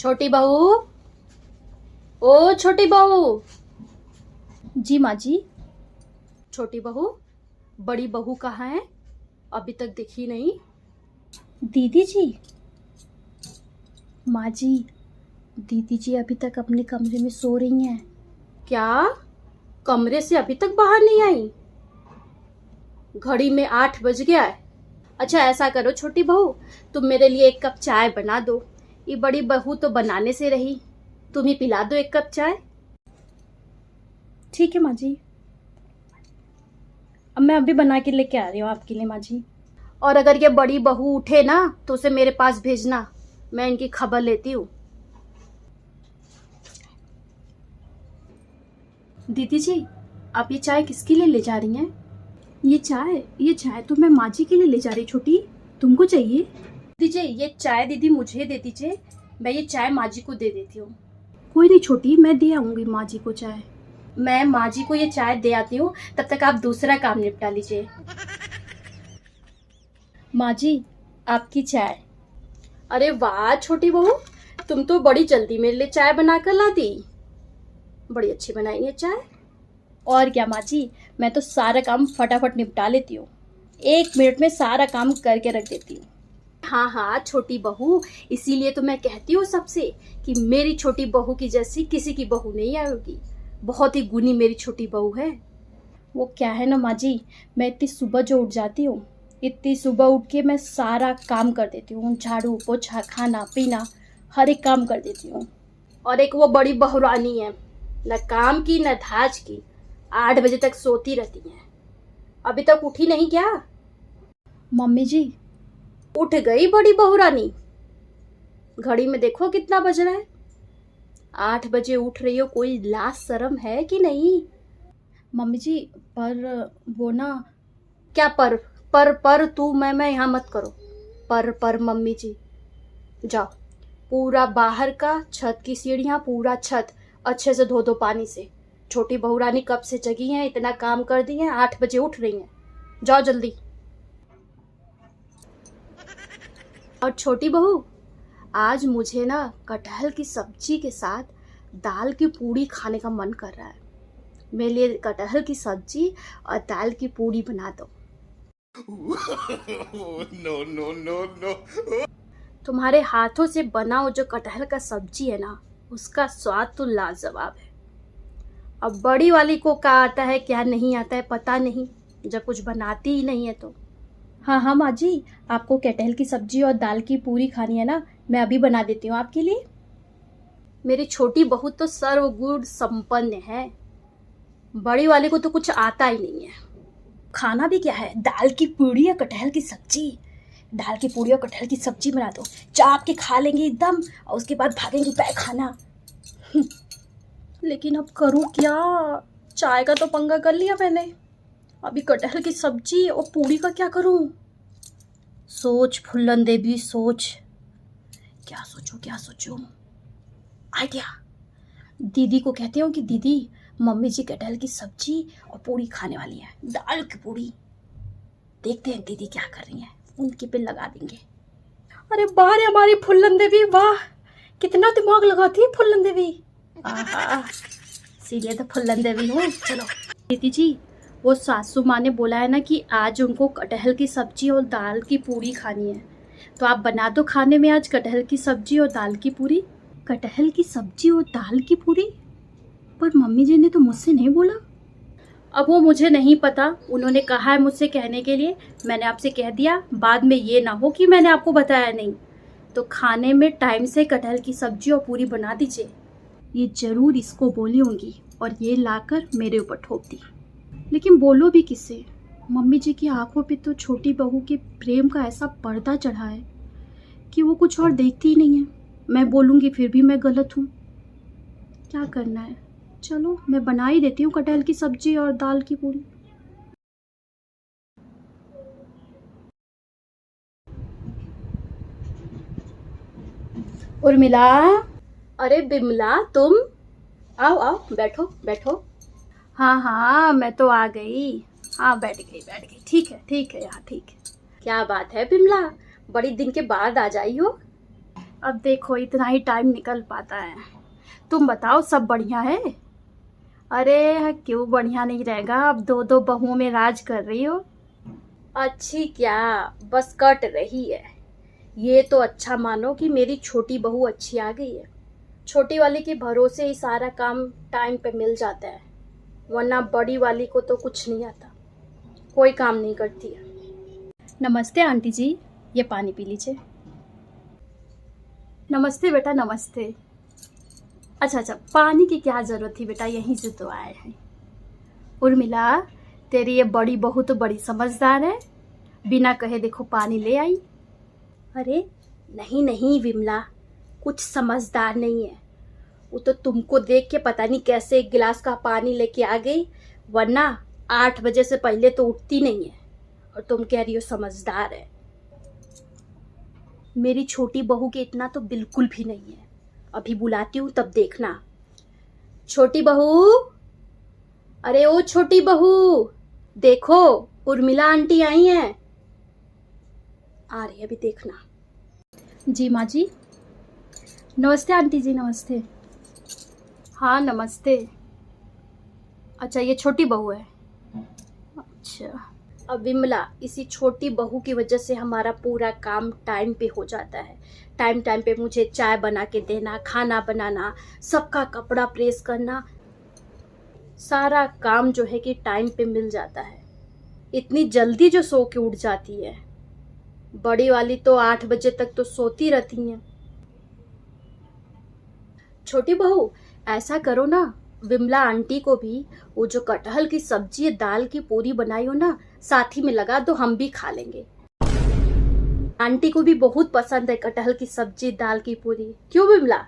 छोटी बहू, ओ छोटी बहू। जी माँ जी। छोटी बहू, बड़ी बहू कहाँ है? अभी तक दिखी नहीं। दीदी जी। माँ जी, दीदी जी अभी तक अपने कमरे में सो रही हैं। क्या? कमरे से अभी तक बाहर नहीं आई? घड़ी में 8 बज गया है। अच्छा ऐसा करो छोटी बहू, तुम मेरे लिए 1 कप चाय बना दो। ये बड़ी बहू तो बनाने से रही, तुम ही पिला दो 1 कप चाय। ठीक है माँ जी, अब मैं अभी बना के लेके आ रही हूँ आपके लिए माँ जी। और अगर ये बड़ी बहू उठे ना तो उसे मेरे पास भेजना, मैं इनकी खबर लेती हूँ। दीदी जी, आप ये चाय किसके लिए ले जा रही हैं? ये चाय तो मैं माँ जी के लिए ले जा रही। छोटी, तुमको चाहिए? दीजिए ये चाय, दीदी मुझे दे दीजिए, मैं ये चाय माँ जी को दे देती हूँ। कोई नहीं छोटी, मैं दे आऊँगी माँ जी को चाय। मैं माँ जी को ये चाय दे आती हूँ, तब तक आप दूसरा काम निपटा लीजिए। माँ जी, आपकी चाय। अरे वाह छोटी बहू, तुम तो बड़ी जल्दी मेरे लिए चाय बनाकर ला दी। बड़ी अच्छी बनाई है चाय। और क्या माँ जी, मैं तो सारा काम फटाफट निपटा लेती हूँ। 1 मिनट में सारा काम करके रख देती हूँ। हाँ हाँ छोटी बहू, इसीलिए तो मैं कहती हूँ सबसे कि मेरी छोटी बहू की जैसी किसी की बहू नहीं आएगी। बहुत ही गुनी मेरी छोटी बहू है। वो क्या है ना माँ जी, मैं इतनी सुबह जो उठ जाती हूँ, इतनी सुबह उठ के मैं सारा काम कर देती हूँ। झाड़ू पोछा खाना पीना हर एक काम कर देती हूँ। और एक वो बड़ी बहुरानी है, न काम की न धाज की, 8 बजे तक सोती रहती है। अभी तक उठी नहीं क्या? मम्मी जी। उठ गई बड़ी बहुरानी। घड़ी में देखो कितना बज रहा है। 8 बजे उठ रही हो, कोई लाज शर्म है कि नहीं? मम्मी जी, पर वो ना। क्या पर तू मैं यहाँ मत करो। पर मम्मी जी। जाओ, पूरा बाहर का छत की सीढ़ियाँ, पूरा छत अच्छे से धो दो पानी से। छोटी बहुरानी कब से जगी हैं, इतना काम कर दी हैं, 8 बजे उठ रही हैं। जाओ जल्दी। और छोटी बहू, आज मुझे ना कटहल की सब्जी के साथ दाल की पूड़ी खाने का मन कर रहा है। मेरे लिए कटहल की सब्जी और दाल की पूड़ी बना दो। No no no no. तुम्हारे हाथों से बना वो जो कटहल का सब्जी है ना, उसका स्वाद तो लाजवाब है। अब बड़ी वाली को क्या आता है क्या नहीं आता है पता नहीं, जब कुछ बनाती ही नहीं है तो। हाँ हाँ माँ जी, आपको कटहल की सब्जी और दाल की पूरी खानी है ना, मैं अभी बना देती हूँ आपके लिए। मेरी छोटी बहू तो सर्वगुण संपन्न है, बड़ी वाली को तो कुछ आता ही नहीं है। खाना भी क्या है, दाल की पूरी और कटहल की सब्जी। दाल की पूरी और कटहल की सब्जी बना दो, चाप के खा लेंगे एकदम, और उसके बाद भागेंगे पैखाना। लेकिन अब करूँ क्या? चाय का तो पंगा कर लिया मैंने, अभी कटहल की सब्जी और पूरी का क्या करूँ? सोच फुल्लन देवी सोच, क्या सोचूं? आइडिया। दीदी को कहती हूँ कि दीदी, मम्मी जी कटहल की सब्जी और पूरी खाने वाली है, दाल की पूरी। देखते हैं दीदी क्या कर रही हैं, उनके पे लगा देंगे। अरे वाह रे हमारी फुल्लन देवी, वाह कितना दिमाग लगाती है फुल्लन देवी। आहा, सीधे तो फुल्लन देवी हूँ। चलो दीदी जी, वो सासू माँ ने बोला है ना कि आज उनको कटहल की सब्जी और दाल की पूरी खानी है, तो आप बना दो खाने में आज कटहल की सब्जी और दाल की पूरी। कटहल की सब्जी और दाल की पूरी? पर मम्मी जी ने तो मुझसे नहीं बोला। अब वो मुझे नहीं पता, उन्होंने कहा है मुझसे कहने के लिए, मैंने आपसे कह दिया। बाद में ये ना हो कि मैंने आपको बताया नहीं। तो खाने में टाइम से कटहल की सब्जी और पूरी बना दीजिए। ये जरूर इसको बोली होंगी और ये लाकर मेरे ऊपर ठोक दी। लेकिन बोलो भी किससे? मम्मी जी की आंखों पे तो छोटी बहू के प्रेम का ऐसा पर्दा चढ़ा है कि वो कुछ और देखती ही नहीं है। मैं बोलूँगी फिर भी मैं गलत हूँ। क्या करना है, चलो मैं बना ही देती हूँ कटहल की सब्जी और दाल की पूरी। उर्मिला, अरे बिमला तुम, आओ आओ बैठो बैठो। हाँ हाँ मैं तो आ गई। हाँ बैठ गई, ठीक है यार, ठीक है। क्या बात है बिमला, बड़ी दिन के बाद आ जाई हो? अब देखो इतना ही टाइम निकल पाता है। तुम बताओ सब बढ़िया है? अरे क्यों बढ़िया नहीं रहेगा, अब दो दो बहुओं में राज कर रही हो। अच्छी क्या, बस कट रही है। ये तो अच्छा मानो कि मेरी छोटी बहू अच्छी आ गई है। छोटी वाली के भरोसे ही सारा काम टाइम पे मिल जाता है, वरना बड़ी वाली को तो कुछ नहीं आता, कोई काम नहीं करती है। नमस्ते आंटी जी, ये पानी पी लीजिए। नमस्ते बेटा, नमस्ते। अच्छा, पानी की क्या ज़रूरत थी बेटा, यहीं से तो आए हैं। उर्मिला, तेरी ये बड़ी बहू तो बड़ी समझदार है, बिना कहे देखो पानी ले आई। अरे नहीं विमला, कुछ समझदार नहीं है। वो तो तुमको देख के पता नहीं कैसे एक गिलास का पानी लेके आ गई, वरना 8 बजे से पहले तो उठती नहीं है, और तुम कह रही हो समझदार है। मेरी छोटी बहू के इतना तो बिल्कुल भी नहीं है। अभी बुलाती हूँ तब देखना। छोटी बहू, अरे ओ छोटी बहू, देखो उर्मिला आंटी आई हैं। आ रही है, अभी देखना। जी माँ जी। नमस्ते आंटी जी, नमस्ते। हाँ नमस्ते। अच्छा, ये छोटी बहू है। अच्छा। अब विमला, इसी छोटी बहू की वजह से हमारा पूरा काम टाइम पे हो जाता है। टाइम पे मुझे चाय बना के देना, खाना बनाना, सबका कपड़ा प्रेस करना, सारा काम जो है कि टाइम पे मिल जाता है। इतनी जल्दी जो सो के उठ जाती है। बड़ी वाली तो 8 बजे तक तो सोती रहती हैं। छोटी बहू, ऐसा करो ना, विमला आंटी को भी वो जो कटहल की सब्जी दाल की पूरी बनाई हो ना, साथ ही में लगा दो, हम भी खा लेंगे। आंटी को भी बहुत पसंद है कटहल की सब्जी दाल की पूरी, क्यों विमला?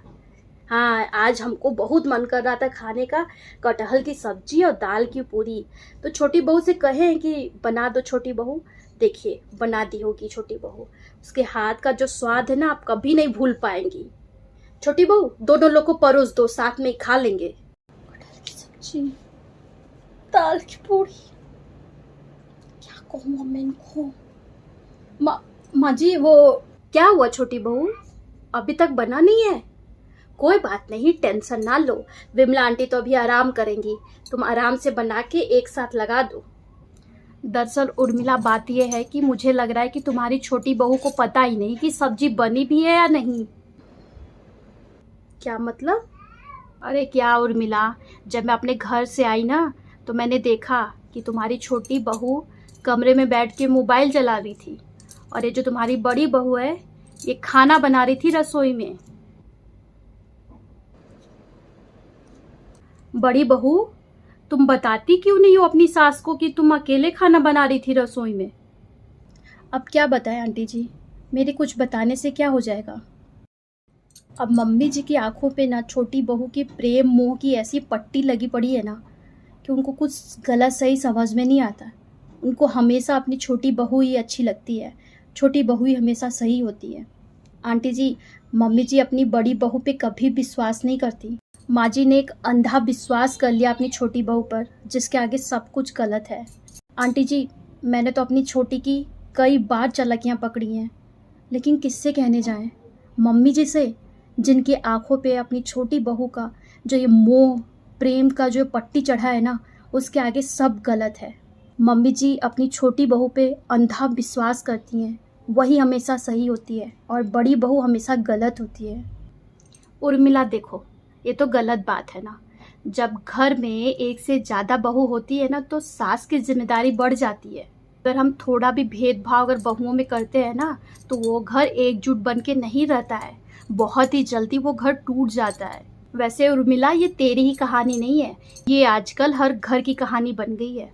हाँ, आज हमको बहुत मन कर रहा था खाने का, कटहल की सब्जी और दाल की पूरी। तो छोटी बहू से कहें कि बना दो छोटी बहू। देखिए, बना दी होगी छोटी बहू, उसके हाथ का जो स्वाद है ना, आप कभी नहीं भूल पाएंगी। छोटी बहू, दोनों लोग को परोस दो, साथ में खा लेंगे। कटहल की सब्जी, दाल की पूरी, क्या कहूँ मैं इनको। माँ जी, वो क्या हुआ छोटी बहू, अभी तक बना नहीं है? कोई बात नहीं, टेंशन ना लो। विमला आंटी तो अभी आराम करेंगी, तुम आराम से बना के एक साथ लगा दो। दरअसल उर्मिला, बात यह है कि मुझे लग रहा है कि तुम्हारी छोटी बहू को पता ही नहीं कि सब्जी बनी भी है या नहीं। क्या मतलब? अरे क्या उर्मिला, जब मैं अपने घर से आई ना, तो मैंने देखा कि तुम्हारी छोटी बहू कमरे में बैठ के मोबाइल चला रही थी, और ये जो तुम्हारी बड़ी बहू है, ये खाना बना रही थी रसोई में। बड़ी बहू, तुम बताती क्यों नहीं हो अपनी सास को कि तुम अकेले खाना बना रही थी रसोई में? अब क्या बताएं आंटी जी, मेरे कुछ बताने से क्या हो जाएगा। अब मम्मी जी की आंखों पे ना छोटी बहू की प्रेम मोह की ऐसी पट्टी लगी पड़ी है ना, कि उनको कुछ गलत सही समझ में नहीं आता। उनको हमेशा अपनी छोटी बहू ही अच्छी लगती है, छोटी बहू ही हमेशा सही होती है। आंटी जी, मम्मी जी अपनी बड़ी बहू पे कभी विश्वास नहीं करती। माँ जी ने एक अंधा विश्वास कर लिया अपनी छोटी बहू पर, जिसके आगे सब कुछ गलत है। आंटी जी, मैंने तो अपनी छोटी की कई बार चालाकियाँ पकड़ी हैं, लेकिन किससे कहने जाएं? मम्मी जी से, जिनकी आंखों पे अपनी छोटी बहू का जो ये मोह प्रेम का जो पट्टी चढ़ा है ना, उसके आगे सब गलत है। मम्मी जी अपनी छोटी बहू पे अंधा विश्वास करती हैं, वही हमेशा सही होती है और बड़ी बहू हमेशा गलत होती है। उर्मिला देखो, ये तो गलत बात है ना। जब घर में एक से ज़्यादा बहू होती है ना, तो सास की जिम्मेदारी बढ़ जाती है। अगर हम थोड़ा भी भेदभाव अगर बहुओं में करते हैं ना, तो वो घर एकजुट बन के नहीं रहता है, बहुत ही जल्दी वो घर टूट जाता है। वैसे उर्मिला, ये तेरी ही कहानी नहीं है, ये आजकल हर घर की कहानी बन गई है।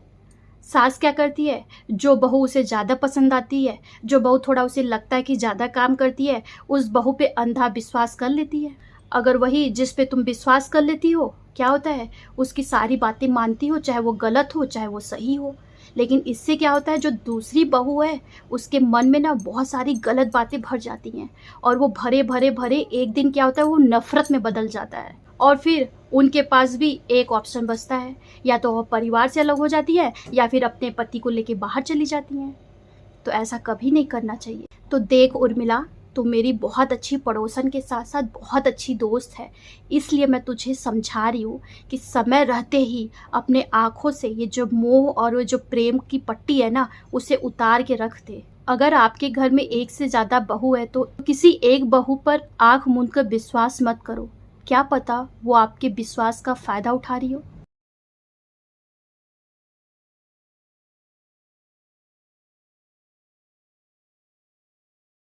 सास क्या करती है, जो बहू उसे ज़्यादा पसंद आती है, जो बहू थोड़ा उसे लगता है कि ज़्यादा काम करती है, उस बहू पे अंधा विश्वास कर लेती है। अगर वही जिस पे तुम विश्वास कर लेती हो, क्या होता है, उसकी सारी बातें मानती हो, चाहे वो गलत हो चाहे वो सही हो। लेकिन इससे क्या होता है, जो दूसरी बहू है उसके मन में ना बहुत सारी गलत बातें भर जाती हैं, और वो भरे भरे भरे एक दिन क्या होता है, वो नफ़रत में बदल जाता है। और फिर उनके पास भी एक ऑप्शन बचता है, या तो वो परिवार से अलग हो जाती है या फिर अपने पति को लेके बाहर चली जाती हैं। तो ऐसा कभी नहीं करना चाहिए। तो देख उर्मिला, तो मेरी बहुत अच्छी पड़ोसन के साथ साथ बहुत अच्छी दोस्त है। इसलिए मैं तुझे समझा रही हूँ कि समय रहते ही अपने आँखों से ये जो मोह और वो जो प्रेम की पट्टी है ना, उसे उतार के रख दे। अगर आपके घर में एक से ज़्यादा बहू है तो किसी एक बहू पर आँख मूंद कर विश्वास मत करो। क्या पता वो आपके विश्वास का फ़ायदा उठा रही हो।